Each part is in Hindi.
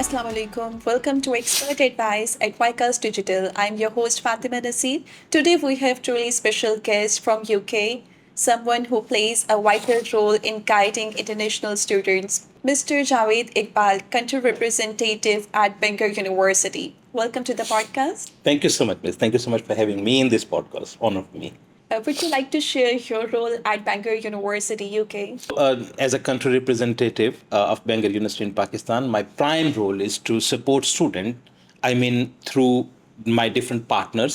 Assalamu alaikum. Welcome to Expert Advice at Wycast Digital. I'm your host Fatima Nasir. Today we have truly special guest from UK, someone who plays a vital role in guiding international students, Mr. Javed Iqbal, country representative at Bangor University. Welcome to the podcast. Thank you so much, Miss. Thank you so much for having me in this podcast. Honor for me. Would you like to share your role at Bangor University, UK? As a country representative of Bangor University in Pakistan, my prime role is to support student. I mean, through my different partner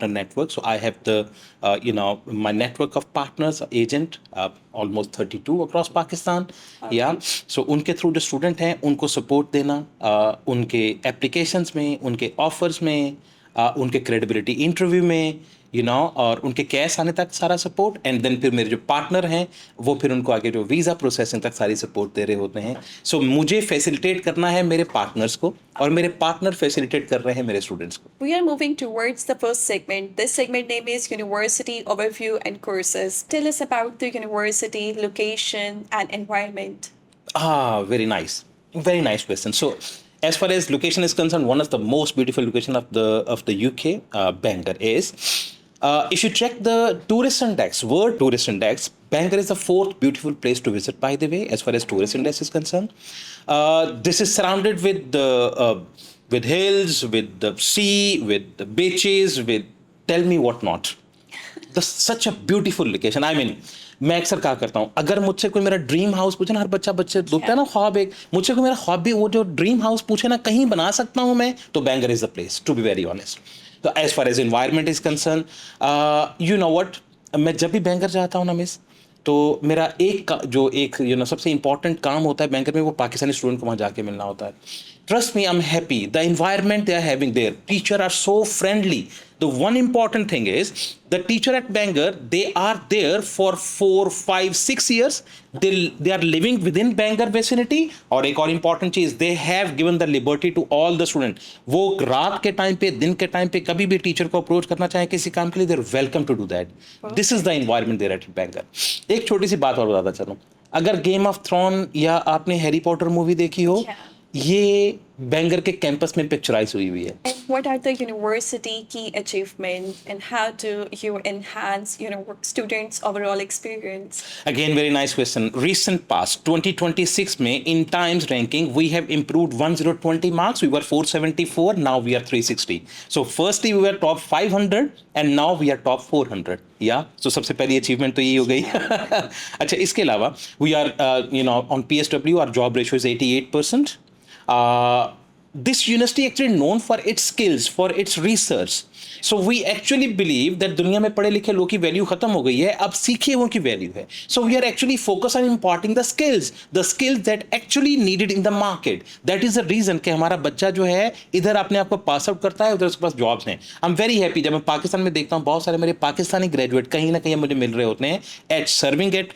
network. So I have my network of partners, agent, almost 32 across Pakistan. Okay. Yeah. So उनके through the student हैं, उनको support देना, उनके applications में, उनके offers में, उनके credibility interview में, और उनके कैश आने तक सारा सपोर्ट एंड देन फिर मेरे जो पार्टनर हैं वो फिर उनको आगे जो वीज़ा प्रोसेसिंग तक सारी सपोर्ट दे रहे होते हैं. सो मुझे फैसिलिटेट करना है मेरे पार्टनर्स को और मेरे पार्टनर फैसिलिटेट कर रहे हैं मेरे स्टूडेंट्स को. We are moving towards the first segment. This segment name is University Overview and Courses. Tell us about the university, location, and environment. Very nice. Very nice question. So, as far as location is concerned, one of the most beautiful location of the UK, Bangor is. If you check the World Tourist Index, Bangor is the fourth beautiful place to visit, by the way, as far as tourist index is concerned. This is surrounded with hills, with the sea, with the beaches, with tell me what not. Such a beautiful location. I mean, मैं अक्सर क्या करता हूँ, अगर मुझसे कोई मेरा ड्रीम हाउस पूछे ना, हर बच्चे होता है ना ख्वाब एक, मुझसे कोई मेरा ख्वाब भी वो जो ड्रीम हाउस पूछे ना कहीं बना सकता हूँ मैं, तो Bangor is the place, to be very honest. तो as far as environment is concern, you know what, मैं जब भी बैंगर जाता हूँ ना मिस, तो मेरा एक सबसे इंपॉर्टेंट काम होता है बैंकर में, वो पाकिस्तानी स्टूडेंट को वहाँ जाके मिलना होता है. Trust me, I'm happy. The environment they are having there, teachers are so friendly. The one important thing is the teacher at Bangor, they are there for 4, 5, 6 years. They are living within Bangor vicinity. और एक और important चीज, they have given the liberty to all the students. वो रात के टाइम पे, दिन के टाइम पे कभी भी टीचर को अप्रोच करना चाहे किसी काम के लिए, they're welcome to do that. This is the environment there at Bangor. एक छोटी सी बात और बताता चलूं, अगर गेम ऑफ थ्रोन या आपने हैरी पॉटर मूवी देखी हो, ये बैंगर के कैंपस में पिक्चराइज हुई है. And what are the university key achievements and how do you enhance students' overall experience? Again, very nice question. Recent past 2026 में in Times ranking we have improved 1020 marks. We were 474, now we are 360. So firstly we were top 500 and now we are top 400. Yeah, so सबसे पहली achievement तो यही हो गई. अच्छा, इसके अलावा we are on PSW our job ratio is 88%. This university actually known for its skills, for its research. So we actually believe that दुनिया में पढ़े लिखे लोग की वैल्यू खत्म हो गई है, अब सीखे हुओं की वैल्यू है. So we are actually focused on imparting the skills that actually needed in the market. That is the reason कि हमारा बच्चा जो है इधर अपने आप को पास आउट करता है, उधर उसके पास जॉब्स हैं. I'm very happy जब मैं पाकिस्तान में देखता हूँ बहुत सारे मेरे पाकिस्तानी ग्रेजुएट कहीं ना कहीं मुझे मिल रहे होते हैं at serving at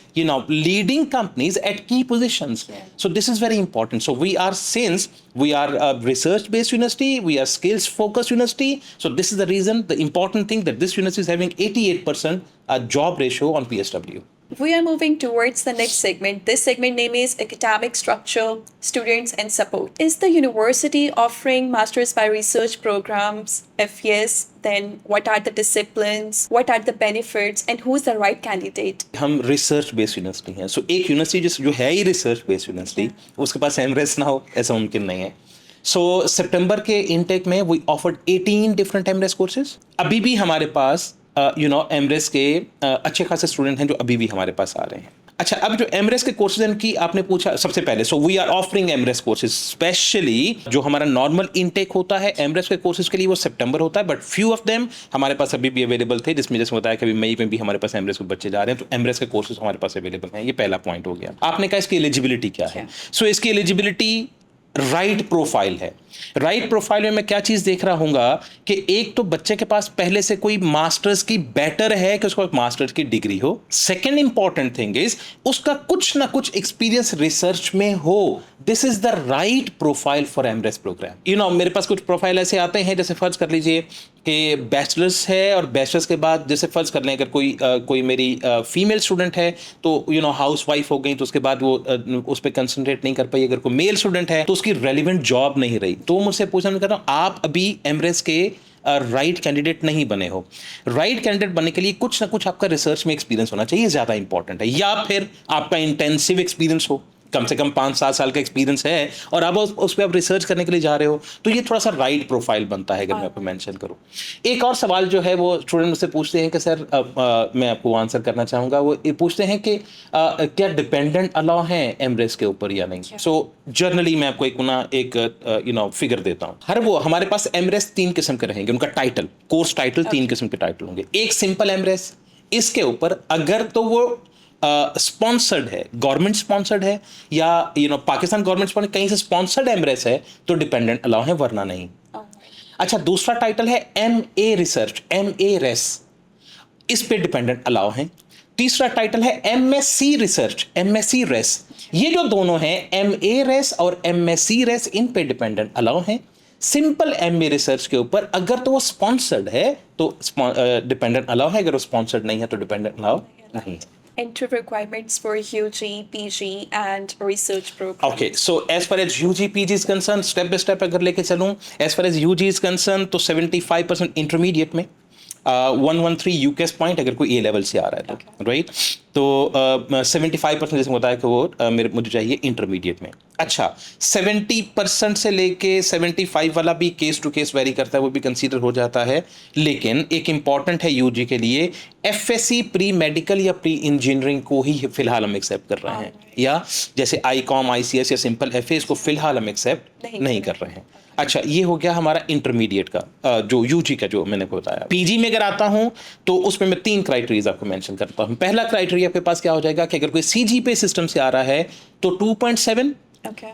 leading companies at key positions. So this is very important. So we are a research based university, we are skills focused university. So this is the reason, the important thing, that this university is having 88% job ratio on PSW. We are moving towards the next segment. This segment name is Academic Structure, Students and Support. Is the university offering Masters by Research programs? If yes, then what are the disciplines? What are the benefits? And who is the right candidate? हम रिसर्च बेस्ड यूनिवर्सिटी हैं. सो एक यूनिवर्सिटी जो है ही रिसर्च बेस्ड यूनिवर्सिटी, उसके पास एमरेस ना हो ऐसा मुमकिन नहीं है. सो सितंबर के इनटेक में वी ऑफर्ड 18 डिफरेंट एमरेस कोर्सेज. अभी भी हमारे पास एमरेस के अच्छे खासे स्टूडेंट हैं जो अभी भी हमारे पास आ रहे हैं. अच्छा, अब जो एमरेस के कोर्सेज की आपने पूछा सबसे पहले, so we are offering MRes courses. Specially जो हमारा नॉर्मल इनटेक होता है एमरेस के कोर्सेज के लिए वो सितंबर होता है, बट फ्यू ऑफ देम हमारे पास अभी भी अवेलेबल थे, जिसमें जैसे बताया कि अभी मई में भी हमारे पास एमरेस के बच्चे जा रहे हैं. तो एमरेस के कोर्सेज हमारे पास अवेलेबल हैं. ये पहला पॉइंट हो गया. आपने कहा इसकी एलिजिबिलिटी क्या है. सो इसकी एलिजिबिलिटी राइट प्रोफाइल है. राइट प्रोफाइल में मैं क्या चीज़ देख रहा हूँगा कि एक तो बच्चे के पास पहले से कोई मास्टर्स की बेटर है कि उसको एक मास्टर्स की डिग्री हो। सेकेंड इंपॉर्टेंट थिंग इज उसका कुछ ना कुछ एक्सपीरियंस रिसर्च में हो। This is the right profile for MRes programme. मेरे पास कुछ प्रोफाइल ऐसे आते हैं, जैसे फर्ज कर लीजिए कि बैचलर्स है और बैचलर्स के बाद जैसे फर्ज कर लें अगर कोई मेरी फीमेल स्टूडेंट है तो हाउस वाइफ हो गई, तो उसके बाद वो उस पर कंसंट्रेट नहीं कर पाई। अगर कोई मेल स्टूडेंट है तो उसकी रेलिवेंट जॉब नहीं रही, तो मुझसे पूछना मैं कर रहा हूँ आप अभी एमरेस के राइट कैंडिडेट नहीं बने हो। राइट कैंडिडेट बनने के लिए कुछ ना कुछ आपका रिसर्च में एक्सपीरियंस होना चाहिए, ज़्यादा इंपॉर्टेंट है, या फिर आपका इंटेंसिव एक्सपीरियंस हो, कम से कम 5-7 साल का एक्सपीरियंस है और आप उस पर आप रिसर्च करने के लिए जा रहे हो, तो ये थोड़ा सा राइट प्रोफाइल बनता है अगर मैं आपको मेंशन करूं। एक और सवाल जो है वो स्टूडेंट मुझसे पूछते हैं कि सर मैं आपको आंसर करना चाहूँगा, वो ये पूछते हैं कि क्या डिपेंडेंट अलाउ हैं एमरेस के ऊपर या नहीं। सो जनरली मैं आपको एक फिगर देता हूँ। हमारे पास एमरेस 3 किस्म के रहेंगे, उनका टाइटल, कोर्स टाइटल 3 किस्म के टाइटल होंगे। एक सिंपल एमरेस, इसके ऊपर अगर तो वो स्पॉन्सर्ड है, गवर्नमेंट स्पॉन्सर्ड है, या पाकिस्तान गवर्नमेंट स्पॉन्सर्ड कहीं से स्पॉन्सर्ड एमरेस है तो डिपेंडेंट अलाउ है, वरना नहीं। अच्छा, दूसरा टाइटल है MA रिसर्च, MA रेस, इस पे डिपेंडेंट अलाउ है। तीसरा टाइटल है MSc रिसर्च, MSc रेस। ये जो दोनों हैं MA रेस और MSc रेस, इन पे डिपेंडेंट अलाउ है। सिंपल MA रिसर्च के ऊपर अगर तो वो स्पॉन्सर्ड है तो डिपेंडेंट अलाउ है, अगर वो स्पॉन्सर्ड नहीं है तो डिपेंडेंट अलाउ नहीं है। Entry requirements for UG, PG, and research programs. Okay, so as far as UG, PG is concerned, step by step अगर लेके चलूँ, as far as UG is concerned तो 75% इंटरमीडिएट में, 113 यूकेएस पॉइंट अगर कोई ए लेवल से आ रहा है तो, राइट। तो 75% जैसे बताया कि वो मुझे चाहिए इंटरमीडिएट में। अच्छा, 70% से लेके 75 वाला भी केस टू केस वेरी करता है, वो भी कंसीडर हो जाता है। लेकिन एक इंपॉर्टेंट है यूजी के लिए, एफएससी प्री मेडिकल या प्री इंजीनियरिंग को ही फिलहाल हम एक्सेप्ट कर रहे हैं, या जैसे आईकॉम, आईसीएस या सिंपल एफए, इसको फिलहाल हम एक्सेप्ट नहीं कर रहे हैं। अच्छा, ये हो गया हमारा इंटरमीडिएट का जो यूजी का जो मैंने बताया। पीजी में अगर आता हूं तो उसमें मैं 3 क्राइटेरिया आपको मेंशन करता हूं। पहला क्राइटेरिया आपके पास क्या हो जाएगा कि अगर कोई सीजीपीए सिस्टम से आ रहा है तो 2.7,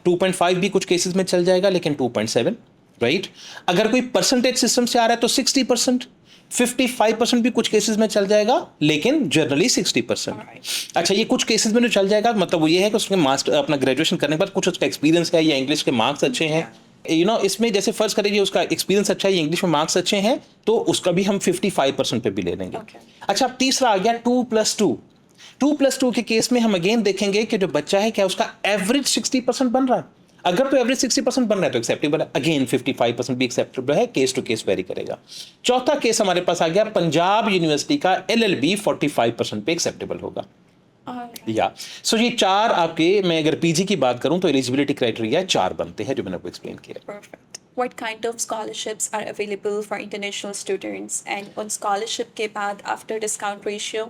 2.5 भी कुछ केसेस में चल जाएगा, लेकिन 2.7, राइट। अगर कोई परसेंटेज सिस्टम से आ रहा है तो 60%, 55% भी कुछ केसेस में चल जाएगा, लेकिन जनरली 60%। अच्छा, ये कुछ केसेस में जो चल जाएगा मतलब वो ये है कि उसमें मास्टर अपना ग्रेजुएशन करने के बाद कुछ उसका एक्सपीरियंस है या इंग्लिश के मार्क्स अच्छे हैं, इसमें जैसे फर्ज करिए उसका एक्सपीरियंस अच्छा है, इंग्लिश में मार्क्स अच्छे हैं, तो उसका भी हम 55% पे भी ले लेंगे। अच्छा, अब तीसरा आ गया 2+2। 2+2 के केस में हम अगेन देखेंगे कि जो बच्चा है क्या उसका एवरेज 60% बन रहा है। अगर तो एवरेज 60% बन रहा है तो एक्सेप्टेबल है, अगेन 55% भी एक्सेप्टेबल है, केस टू केस वेरी करेगा। चौथा केस हमारे पास आ गया पंजाब यूनिवर्सिटी का LLB, 45% पे एक्सेप्टेबल होगा। या सो ये 4 आपके, मैं अगर पीजी की बात करूं तो एलिजिबिलिटी क्राइटेरिया 4 बनते हैं जो मैंने आपको एक्सप्लेन किया। Perfect. What kind of scholarships are available for international students? And on scholarship के बाद after discount ratio?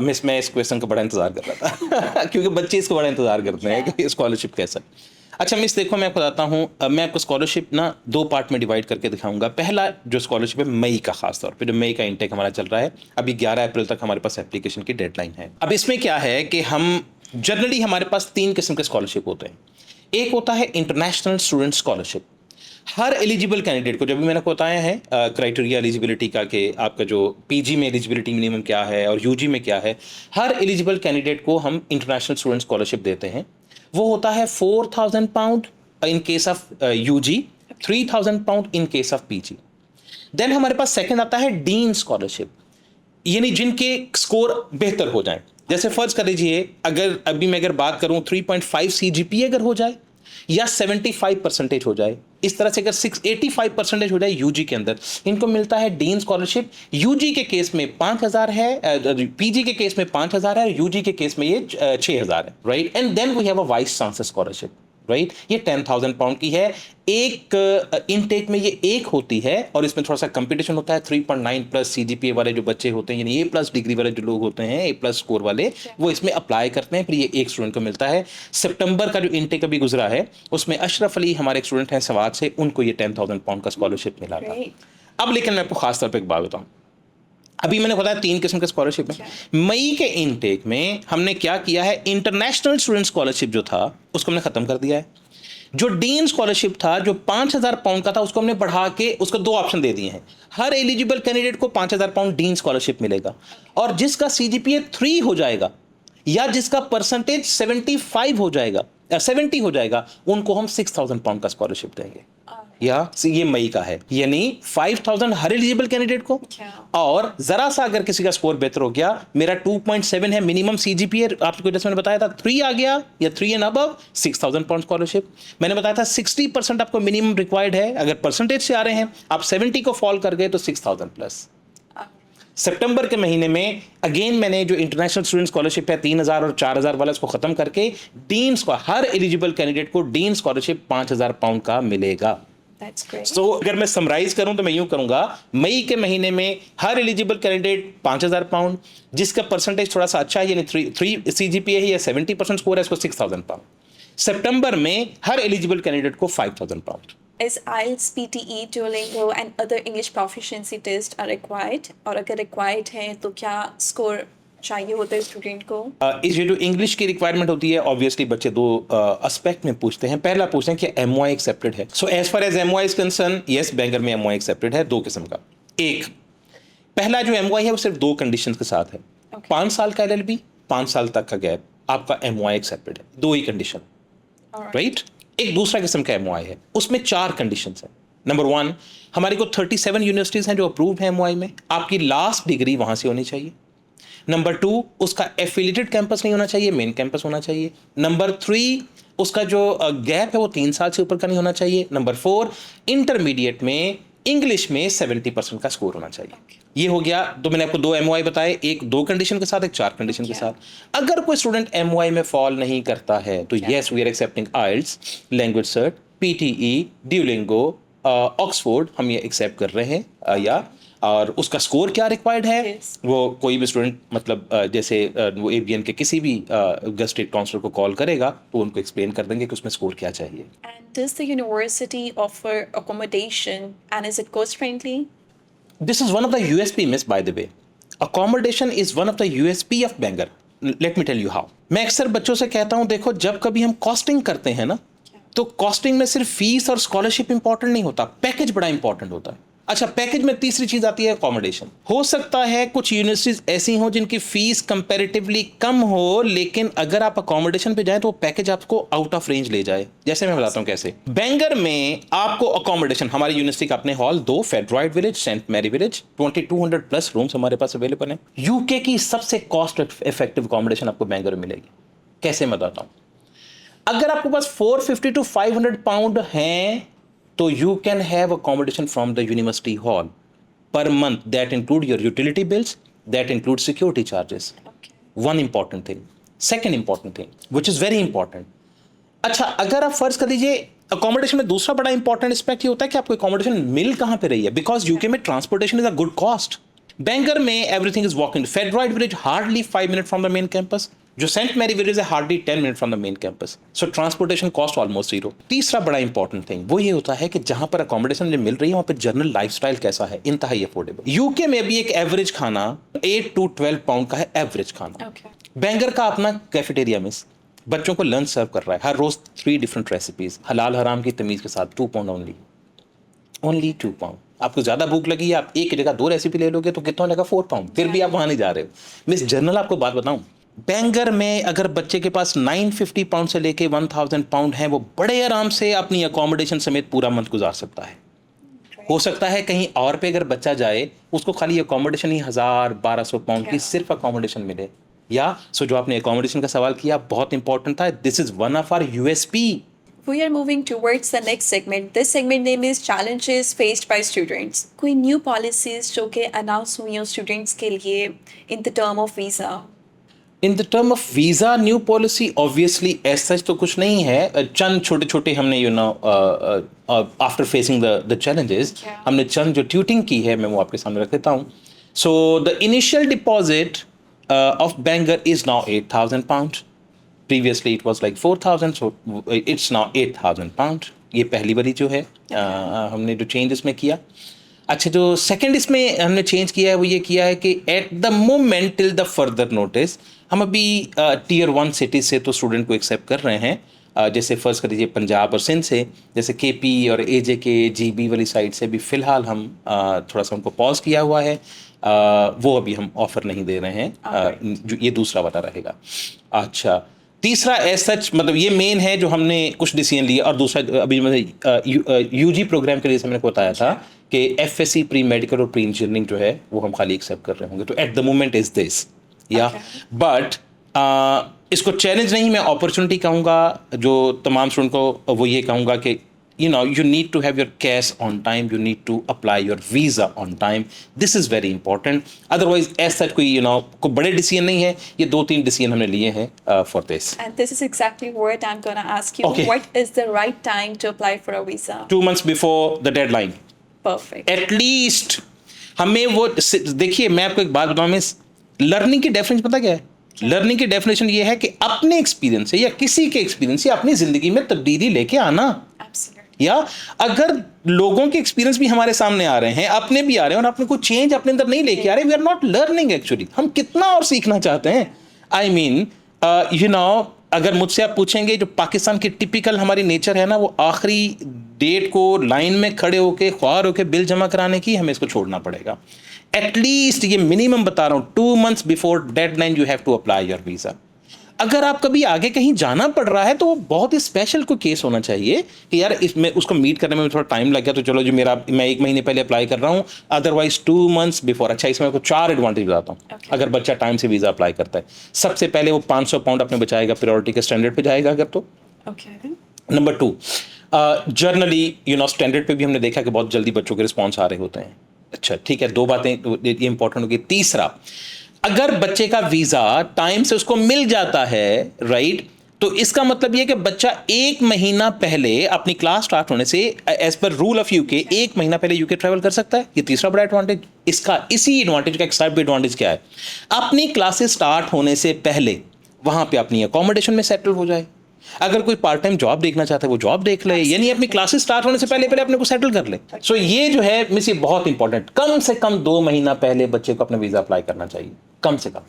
मिस, मैं इस क्वेश्चन का बड़ा इंतजार कर रहा था क्योंकि बच्चे इसको बड़ा इंतजार करते हैं कि स्कॉलरशिप कैसा। अच्छा मिस, देखो मैं आपको बताता हूँ, मैं आपको स्कॉलरशिप ना 2 पार्ट में डिवाइड करके दिखाऊंगा। पहला जो स्कॉलरशिप है मई का, खास तौर पे जो मई का इंटेक हमारा चल रहा है, अभी 11 अप्रैल तक हमारे पास एप्लीकेशन की डेडलाइन है। अब इसमें क्या है कि हम जनरली हमारे पास 3 किस्म के स्कॉलरशिप होते हैं। एक होता है इंटरनेशनल स्टूडेंट स्कॉलरशिप। हर एलिजिबल कैंडिडेट को, जब भी मैंने आपको बताया है क्राइटेरिया एलिजिबिलिटी का कि आपका जो पीजी में एलिजिबिलिटी मिनिमम क्या है और यूजी में क्या है, हर एलिजिबल कैंडिडेट को हम इंटरनेशनल स्टूडेंट स्कॉलरशिप देते हैं। वो होता है 4,000 pound in case of UG, 3,000 pound in case of PG. Then हमारे पास सेकंड आता है डीन स्कॉलरशिप, यानी जिनके स्कोर बेहतर हो जाए। जैसे फर्ज कर लीजिए अगर अभी मैं अगर बात करूं 3.5 CGPA अगर हो जाए या 75% हो जाए, इस तरह से अगर 85% हो जाए यूजी के अंदर, इनको मिलता है डीन स्कॉलरशिप। यूजी के केस में 5,000 है, पीजी के केस में 5,000 है, यूजी के केस में ये 6,000 है, right. And then we have a vice chancellor scholarship, right. ये 10,000 पाउंड की है। एक इनटेक में ये एक होती है और इसमें थोड़ा सा कंपटीशन होता है। 3.9+ CGPA वाले जो बच्चे होते हैं, यानी A+ डिग्री वाले जो लोग होते हैं, A+ स्कोर वाले, वो इसमें अप्लाई करते हैं, फिर ये एक स्टूडेंट को मिलता है। सितंबर का जो इनटेक अभी गुजरा है उसमें अशरफ अली हमारे एक स्टूडेंट हैं सवाद से, उनको ये 10,000 पाउंड का स्कॉलरशिप मिला था। अब लेकिन मैं आपको खास तौर पर एक बात बताऊँ, अभी मैंने बताया 3 किस्म के स्कॉलरशिप है। मई के इनटेक में हमने क्या किया है, इंटरनेशनल स्टूडेंट स्कॉलरशिप जो था उसको हमने खत्म कर दिया है। जो डीन स्कॉलरशिप था, जो 5,000 पाउंड का था, उसको हमने बढ़ा के उसको 2 ऑप्शन दे दिए हैं। हर एलिजिबल कैंडिडेट को 5,000 पाउंड डीन स्कॉलरशिप मिलेगा, और जिसका सीजीपीए 3 हो जाएगा या जिसका परसेंटेज 75 हो जाएगा, 70 हो जाएगा, उनको हम 6,000 पाउंड का स्कॉलरशिप देंगे। या ये मई का है, यानी 5,000 हर एलिजिबल कैंडिडेट को। और जरा सा अगर किसी का स्कोर बेहतर हो गया, मेरा 2.7 है मिनिमम सीजीपीए, आपको जैसे मैंने बताया था 3 आ गया या 3 एंड अबव, 6,000 पाउंड स्कॉलरशिप। मैंने बताया था 60% आपको मिनिमम रिक्वायर्ड है, अगर परसेंटेज से आ रहे हैं, आप 70 को फॉल कर गए तो 6,000 प्लस। सितंबर के महीने में अगेन मैंने जो इंटरनेशनल स्टूडेंट स्कॉलरशिप है 3,000 और 4,000 वाला, इसको खत्म करके डीन हर एलिजिबल कैंडिडेट को डीन स्कॉलरशिप 5,000 पाउंड का मिलेगा। That's great. So, अगर मैं समराइज करूं तो मैं यूं करूंगा, मई के महीने में हर एलिजिबल कैंडिडेट 5,000 पाउंड, जिसका परसेंटेज थोड़ा सा अच्छा है, यानी 3 सीजीपीए है या 70% स्कोर है, इसको 6,000 पाउंड। सितंबर में हर एलिजिबल कैंडिडेट को 5,000 pound. Is IELTS, PTE, Duolingo and other English proficiency tests are required? और अगर required है तो क्या score चाहिए होता है स्टूडेंट को? इस जो इंग्लिश की रिक्वायरमेंट होती है, ऑब्वियसली बच्चे 2 एस्पेक्ट में पूछते हैं। पहला पूछते हैं कि एमओआई एक्सेप्टेड है। So as far as MOI is concerned, yes, Bangor में एमओआई एक्सेप्टेड है 2 किस्म का। एक, पहला जो एमओआई है वो सिर्फ 2 कंडीशंस के साथ है। 5 साल का एलएलबी, 5 साल तक का गैप, आपका एमओआई एक्सेप्टेड है, 2 ही कंडीशन, राइट। एक दूसरा किस्म का एमओआई है, उसमें 4 कंडीशंस हैं। नंबर 1, हमारे को 37 यूनिवर्सिटीज हैं जो अप्रूव है एमओआई में, आपकी लास्ट डिग्री वहां से होनी चाहिए। नंबर 2, उसका एफिलिएटेड कैंपस नहीं होना चाहिए, मेन कैंपस होना चाहिए। नंबर 3, उसका जो गैप है वो 3 साल से ऊपर का नहीं होना चाहिए। नंबर 4, इंटरमीडिएट में इंग्लिश में 70% का स्कोर होना चाहिए। ये हो गया। तो मैंने आपको 2 एमओआई बताए, एक 2 कंडीशन के साथ, एक 4 कंडीशन के साथ। अगर कोई स्टूडेंट एमओआई में फॉल नहीं करता है तो yes, we are accepting IELTS, language cert, PTE, Duolingo, Oxford, हम ये एक्सेप्ट कर रहे हैं या। और उसका स्कोर क्या रिक्वायर्ड है, वो कोई भी स्टूडेंट मतलब जैसे वो एबीएन के किसी भी स्टेट काउंसलर को कॉल करेगा तो उनको एक्सप्लेन कर देंगे कि उसमें स्कोर क्या चाहिए। And does the university offer accommodation and is it cost friendly? This is one of the USP, miss, by the way. Accommodation is one of the USP of Bangor. Let me tell you how. मैं अक्सर बच्चों से कहता हूँ, देखो जब कभी हम कॉस्टिंग करते हैं ना, तो कॉस्टिंग में सिर्फ फीस और स्कॉलरशिप इंपॉर्टेंट नहीं होता, पैकेज बड़ा इंपॉर्टेंट होता है। अच्छा, पैकेज में तीसरी चीज आती है अकोमोडेशन। हो सकता है कुछ यूनिवर्सिटीज ऐसी हो जिनकी फीस कंपैरेटिवली कम हो, लेकिन अगर आप अकोमोडेशन पे जाए तो पैकेज आपको आउट ऑफ रेंज ले जाए। जैसे मैं बताता हूँ कैसे। बैंगर में आपको अकोमोडेशन, हमारी यूनिवर्सिटी का अपने hall 2, Ffriddoedd village, saint Mary village, 2200 plus rooms हमारे पास अवेलेबल हैं। यूके की सबसे कॉस्ट इफेक्टिव अकोमोडेशन आपको बैंगर में मिलेगी। कैसे मैं बताता हूँ, अगर आपके पास 450 to 500 पाउंड हैं तो you can have accommodation from the university hall per month. That include your utility bills, that includes security charges. Okay. One important thing. Second important thing, which is very important. अच्छा, अगर आप फर्ज कर लीजिए, अकोमोडेशन में दूसरा बड़ा इंपॉर्टेंट एस्पेक्ट ये होता है कि आपको अकोमोडेशन मिल कहाँ पे रही है, बिकॉज यूके में transportation is a good cost. Bangor में everything is walking. Ffriddoedd village hardly 5 minute from the main campus, जो सेंट मैरी विलेज है hardly 10 minute from the main campus. So transportation cost almost 0। तीसरा बड़ा इंपॉर्टेंट थिंग वो ये होता है कि जहां पर अकोमोडेशन मिल रही है वहां पर जनरल लाइफस्टाइल कैसा है, इंतहाई अफोर्डेबल। यूके में भी एक एवरेज खाना 8 to 12 पाउंड का है, एवरेज खाना। Okay. बैंगर का अपना कैफेटेरिया मिस बच्चों को लंच सर्व कर रहा है हर रोज 3 डिफरेंट रेसिपीज, हलाल हराम की तमीज के साथ, 2 पाउंड ओनली 2 पाउंड। आपको ज्यादा भूख लगी है, आप एक की जगह 2 रेसिपी ले लोगे तो कितना लगा, 4 पाउंड, फिर भी आप वहां नहीं जा रहे हो। मिस जनरल आपको बात बताऊं, बैंगर में अगर बच्चे के पास 950 पाउंड से लेके 1000 पाउंड है, वो बड़े आराम से अपनी अकोमोडेशन समेत पूरा मंथ गुजार सकता है। हो सकता है कहीं और पे अगर बच्चा जाए उसको खाली अकोमोडेशन ही 1000-1200 पाउंड की सिर्फ अकोमोडेशन मिले। या सो जो आपने अकोमोडेशन का सवाल किया बहुत इंपॉर्टेंट था। This is one of our USP. We are moving towards the next segment. This segment name is Challenges Faced by Students. कोई new policies जो कि announce हुई हो students के लिए in the term of visa? In the term of visa new policy obviously as such तो कुछ नहीं है। चंद छोटे छोटे हमने आफ्टर फेसिंग द चैलेंजेस हमने चंद जो ट्यूटिंग की है मैं वो आपके सामने रख देता हूँ। So the initial deposit of banger is now 8,000 pound. Previously it was like 4,000, so it's now 8,000 pound. ये पहली बारी जो है हमने जो चेंज इसमें किया। अच्छा, जो सेकंड इसमें हमने चेंज किया है वो ये किया है कि at the moment till the further notice हम अभी टीयर 1 सिटी से तो स्टूडेंट को एक्सेप्ट कर रहे हैं, जैसे फर्ज कर लीजिए पंजाब और सिंध से, जैसे केपी और एजे के जीबी वाली साइड से भी फ़िलहाल हम थोड़ा सा उनको पॉज किया हुआ है, वो अभी हम ऑफ़र नहीं दे रहे हैं, ये दूसरा वाला रहेगा। अच्छा, तीसरा एज सच मतलब ये मेन है जो हमने कुछ डिसीजन लिए, और दूसरा अभी मतलब यूजी प्रोग्राम के लिए मैंने को बताया था कि एफएससी प्री मेडिकल और प्री इंजीनियरिंग जो है वो हम खाली एक्सेप्ट कर रहे होंगे, तो at the moment is this या बट इसको चैलेंज नहीं, मैं अपॉर्चुनिटी कहूँगा जो तमाम स्टूडेंट को, वो ये कहूँगा कि you need to have your cash on time, you need to apply your visa on time, this is very important, otherwise as such कोई कोई बड़े डिसीजन नहीं है, ये 2-3 डिसीजन हमने लिए हैं for this. And this is exactly what I'm gonna ask you. Okay. What is the right time to apply for a visa? 2 months before the deadline. Perfect. At least हमें वो देखिए, मैं आपको एक बात बताऊँ, मिस, लर्निंग की डेफिनेशन पता क्या है? लर्निंग की डेफिनेशन ये है कि अपने एक्सपीरियंस से या किसी के एक्सपीरियंस से अपनी जिंदगी में तब्दीली लेके आना। Absolutely. या अगर लोगों के एक्सपीरियंस भी हमारे सामने आ रहे हैं, अपने भी आ रहे हैं, और अपने को चेंज अपने अंदर नहीं लेके आ रहे, we are not learning actually. हम कितना और सीखना चाहते हैं? आई मीन अगर मुझसे आप पूछेंगे, जो पाकिस्तान की टिपिकल हमारी नेचर है ना, वो आखिरी डेट को लाइन में खड़े होके ख्वार होके बिल जमा कराने की, हमें इसको छोड़ना पड़ेगा। एटलीस्ट ये मिनिमम बता रहा हूँ, 2 months before deadline you have to apply your visa. अगर आप कभी आगे कहीं जाना पड़ रहा है तो वो बहुत ही स्पेशल कोई केस होना चाहिए कि यार इसमें उसको मीट करने में थोड़ा टाइम लग गया, तो चलो जो मैं 1 महीने पहले अप्लाई कर रहा हूँ, अदरवाइज 2 months बिफोर। अच्छा, इसमें आपको 4 एडवांटेज बताता हूँ अगर बच्चा टाइम से वीज़ा अप्लाई करता है। सबसे पहले वो £500 अपने बचाएगा, प्रायोरिटी के स्टैंडर्ड पे जाएगा अगर तो। नंबर 2, जनरली स्टैंडर्ड पे भी हमने देखा कि बहुत जल्दी बच्चों के रिस्पॉन्स आ रहे होते हैं। अच्छा ठीक है, 2 बातें ये इंपॉर्टेंट होगी। तीसरा, अगर बच्चे का वीजा टाइम से उसको मिल जाता है, राइट, तो इसका मतलब ये कि बच्चा 1 महीना पहले अपनी क्लास स्टार्ट होने से, as per rule of UK, 1 महीना पहले यूके ट्रैवल कर सकता है। ये तीसरा बड़ा एडवांटेज। इसी एडवांटेज का एक साइड एडवांटेज क्या है? अपनी क्लासेस स्टार्ट होने से पहले वहां पे अपनी अकोमोडेशन में सेटल हो जाए। अगर कोई पार्ट टाइम जॉब देखना चाहता है वो जॉब देख ले, यानी अपनी क्लासेस स्टार्ट होने से पहले अपने को सेटल कर ले। सो ये जो है मिस, ये बहुत इंपॉर्टेंट, कम से कम 2 महीना पहले बच्चे को अपना वीजा अप्लाई करना चाहिए, कम से कम।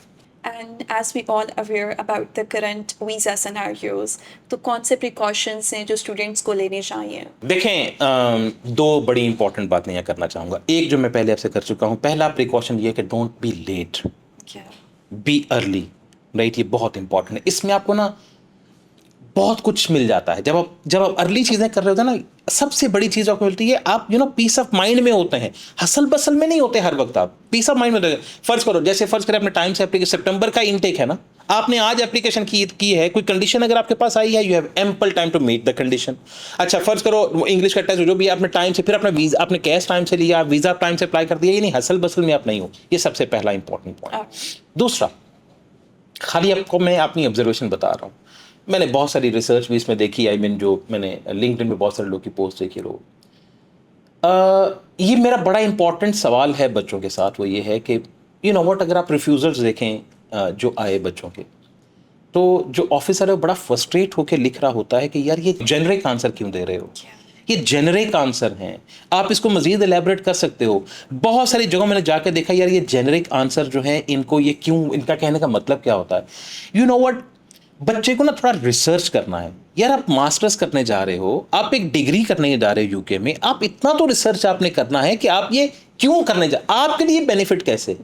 And as we all aware about the current visa scenarios, तो कौन से precautions हैं जो students को लेने चाहिए? देखें, 2 बड़ी इंपॉर्टेंट बातें यहाँ करना चाहूँगा। एक जो मैं पहले आपसे कर चुका हूँ, पहला प्रिकॉशन ये है कि don't be late, be early, right. ये बहुत इंपॉर्टेंट है। इसमें आपको ना बहुत कुछ मिल जाता है। जब आप अर्ली चीज़ें कर रहे होते हैं ना, सबसे बड़ी चीज़ आपको मिलती है, आप पीस ऑफ माइंड में होते हैं, हसल बसल में नहीं होते हर वक्त। आप पीस ऑफ माइंड में होते हैं। फर्ज करें अपने टाइम से एप्लीकेशन, सितंबर का इनटेक है ना, आपने आज एप्लीकेशन की है, कोई कंडीशन अगर आपके पास आई है, you have ample time to meet the condition. अच्छा, फर्ज करो इंग्लिश का टेस्ट जो भी आपने टाइम से, फिर अपना वीजा आपने कैश टाइम से लिया, वीजा टाइम से अप्लाई कर दिया, ये नहीं हसल बसल में आप नहीं हो। ये सबसे पहला इंपॉर्टेंट पॉइंट। दूसरा, खाली आपको मैं अपनी ऑब्जर्वेशन बता रहा हूँ, मैंने बहुत सारी रिसर्च भी इसमें देखी। आई मीन जो मैंने लिंक्डइन में बहुत सारे लोग की पोस्ट देखी ये मेरा बड़ा इंपॉर्टेंट सवाल है बच्चों के साथ, वो ये है कि व्हाट, अगर आप रिफ्यूज़ल्स देखें जो आए बच्चों के, तो जो ऑफिसर है वो बड़ा फ्रस्ट्रेट होकर लिख रहा होता है कि यार ये जेनरिक आंसर क्यों दे रहे हो, ये जेनरिक आंसर हैं, आप इसको मजीद एलैबोरेट कर सकते हो। बहुत सारी जगहों मैंने जाकर देखा यार ये जेनरिक आंसर जो है, इनको ये क्यों, इनका कहने का मतलब क्या होता है। यू नो व्हाट, बच्चे को ना थोड़ा रिसर्च करना है। यार आप मास्टर्स करने जा रहे हो, आप एक डिग्री करने जा रहे हो यूके में, आप इतना तो रिसर्च आपने करना है कि आप ये क्यों करने जा, आपके लिए बेनिफिट कैसे।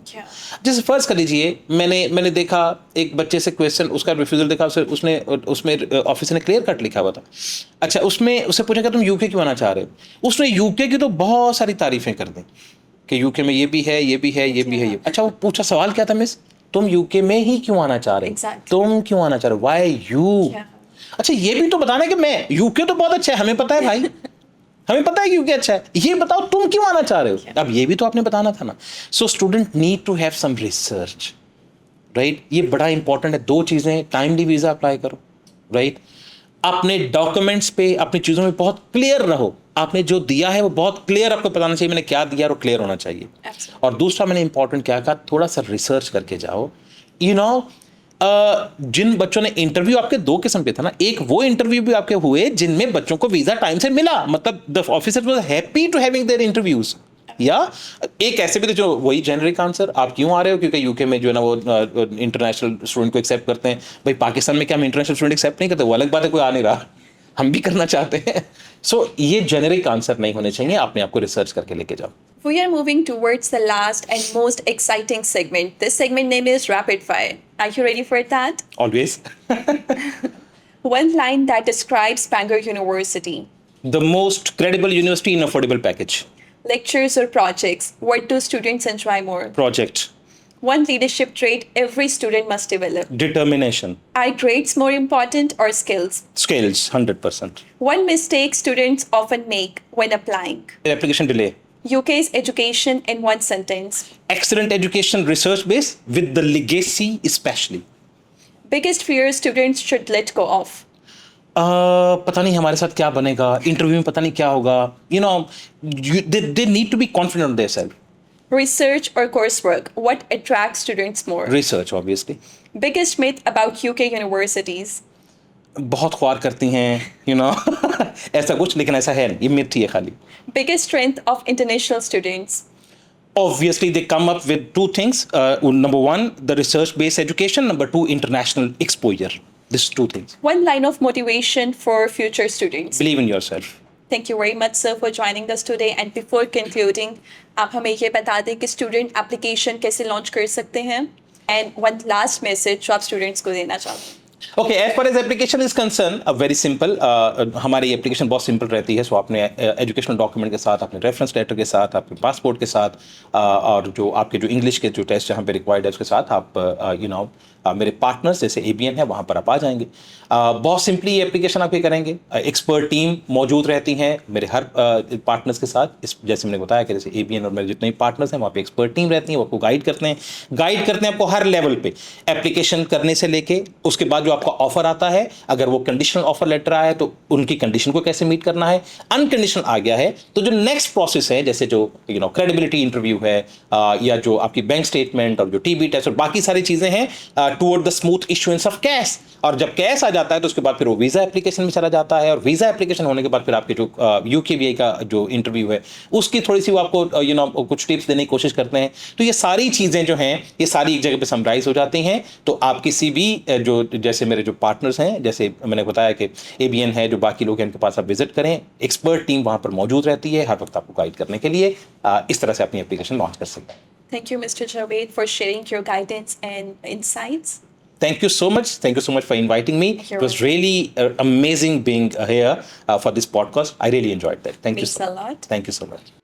जैसे फर्ज कर लीजिए, मैंने देखा एक बच्चे से क्वेश्चन, उसका रिफ्यूजल देखा, उसमें ऑफिसर ने क्लियर कट लिखा हुआ था। अच्छा, उससे पूछा कि तुम यूके क्यों आना चाह रहे हो, उसने यूके की तो बहुत सारी तारीफें कर दी कि यूके में ये भी है, ये भी है, ये भी है, ये। अच्छा, वो पूछा सवाल क्या था, मिस, तुम यूके में ही क्यों आना चाह रहे हो, तुम क्यों आना चाह रहे हो, व्हाई यू। अच्छा, ये भी तो बताना कि मैं, यूके तो बहुत अच्छा है, हमें पता है भाई, हमें पता है यूके अच्छा है, ये बताओ तुम क्यों आना चाह रहे हो। अब ये भी तो आपने बताना था ना। So student need to have some research, right. ये बड़ा इंपॉर्टेंट है। 2 चीजें, टाइमली वीजा अप्लाई करो, राइट, अपने डॉक्यूमेंट्स पे, अपनी चीजों में बहुत क्लियर रहो। आपने जो दिया है वो बहुत क्लियर आपको बताना चाहिए, मैंने क्या दिया और क्लियर होना चाहिए। और दूसरा मैंने इंपॉर्टेंट क्या कहा, थोड़ा सा रिसर्च करके जाओ। जिन बच्चों ने इंटरव्यू, आपके 2 किस्म के था ना, एक वो इंटरव्यू भी आपके हुए जिनमें बच्चों को वीजा टाइम से मिला, मतलब the officer was happy to having their interviews, या एक ऐसे भी तो जो वही जेनरिक आंसर, आप क्यों आ रहे हो, क्योंकि यूके में जो है ना वो इंटरनेशनल स्टूडेंट को एक्सेप्ट करते हैं। भाई पाकिस्तान में क्या हम इंटरनेशनल स्टूडेंट एक्सेप्ट नहीं करते, वो अलग बात है, कोई आ नहीं रहा, हम भी करना चाहते हैं। सो ये जेनरिक आंसर नहीं होने चाहिए, अपने आप को रिसर्च करके लेके जाओ। We are moving towards the last and most exciting segment. This segment name is Rapid Fire. Are you ready for that? Always. One line that describes Bangor University. The most credible university in affordable package. Lectures or projects. What do students enjoy more? Project. One leadership trait every student must develop. Determination. Are grades more important or skills? Skills 100%। One mistake students often make when applying. Application delay. UK's education in one sentence. Excellent education, research base with the legacy especially. Biggest fear students should let go of. पता नहीं हमारे साथ क्या बनेगा, इंटरव्यू में पता नहीं क्या होगा, you know they need to be confident on their self. Research or coursework. What attracts students more? Research obviously. Biggest myth about UK universities. बहुत ख्वार करती हैं, यू नो ऐसा कुछ, लेकिन ऐसा है नहीं, ये मिथ ही है खाली। Biggest strength of international students. Obviously they come up with two things, number one the research based education, number two international exposure. These two things. One line of motivation for future students. Believe in yourself. Thank you very much, sir, for joining us today. And before concluding, आप हमें ये बता दें कि स्टूडेंट एप्लीकेशन कैसे लॉन्च कर सकते हैं, एंड वन लास्ट मैसेज जो आप स्टूडेंट्स को देना चाहते हैं। Okay, as far as application is concerned, very simple. हमारी एप्लीकेशन बहुत सिंपल रहती है। सो आपने एजुकेशनल डॉक्यूमेंट के साथ, अपने रेफरेंस लेटर के साथ, आपके पासपोर्ट के साथ, और जो आपके जो इंग्लिश के जो टेस्ट जहाँ पे रिक्वायर्ड है उसके साथ आप यू नो मेरे पार्टनर्स जैसे ABN है वहाँ पर आप आ जाएंगे। बहुत सिंपली ये एप्लीकेशन आप ये करेंगे। एक्सपर्ट टीम मौजूद रहती हैं मेरे हर पार्टनर्स के साथ। जैसे मैंने बताया कि जैसे ABN और मेरे जितने भी पार्टनर्स हैं वहाँ पे एक्सपर्ट टीम रहती हैं, वो आपको गाइड करते हैं आपको हर लेवल पे, एप्लीकेशन करने से लेके उसके बाद जो आपका ऑफर आता है, अगर वो कंडीशनल ऑफर लेटर आया है तो उनकी कंडीशन को कैसे मीट करना है। अनकंडीशनल आ गया है तो जो नेक्स्ट प्रोसेस है, जैसे जो यू नो क्रेडिबिलिटी इंटरव्यू है, या जो आपकी बैंक स्टेटमेंट और जो TB टेस्ट और बाकी सारी चीज़ें हैं, toward the smooth issuance of cash. और जब कैश आ जाता है तो उसके बाद फिर वो वीज़ा एप्लीकेशन में चला जाता है, और वीज़ा एप्लीकेशन होने के बाद फिर आपके जो UKVI का जो इंटरव्यू है उसकी थोड़ी सी वो आपको यू नो कुछ टिप्स देने की कोशिश करते हैं। तो ये सारी चीज़ें जो हैं ये सारी एक जगह पे समराइज हो जाती हैं। तो आप किसी भी जो जैसे मेरे जो पार्टनर्स हैं, जैसे मैंने बताया कि ABN है, जो बाकी लोग हैं, उनके पास आप विजिट करें। एक्सपर्ट टीम वहाँ पर मौजूद रहती है हर वक्त आपको गाइड करने के लिए। इस तरह से अपनी एप्लीकेशन लॉन्च कर सकते हैं। Thank you, Mr. Javed, for sharing your guidance and insights. Thank you so much. Thank you so much for inviting me. You're It was really amazing being here for this podcast. I really enjoyed that. Thank you Thanks so a lot. Thank you so much.